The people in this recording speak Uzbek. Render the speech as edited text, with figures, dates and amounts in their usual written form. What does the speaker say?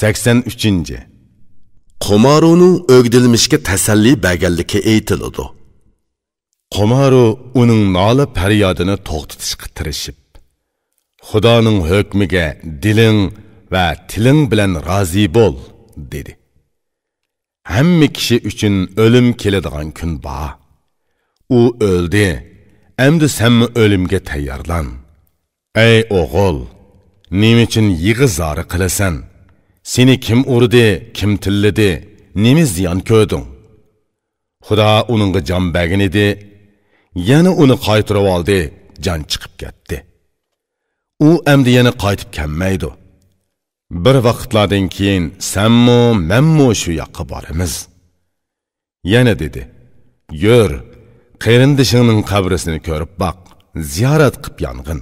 83. Qomaruning o'gdilmishga tasalli berganligi aytiladi. Qomaru uning nola faryodini to'xtatishga tirishib, Xudoning hukmiga diling va tiling bilan rozi bo'l, dedi. Hamma kishi uchun o'lim keladigan kun bor. U o'ldi. Endi sen o'limga tayyorlan. Ey o'g'il, nima uchun yig'izori qilasan? Seni kim urdi, kim tilladi, nima ziyon ko'rding? Xudo uningga jon bergan edi, yana uni qaytarib oldi, jon chiqib ketdi. U endi yana qaytib kelmaydi. Bir vaqtlardan keyin senmi, menmi shu yoqqa boramiz. Yana dedi: "Yur, qarindishingning qabrisini ko'rib baq, ziyorat qilib yong'in."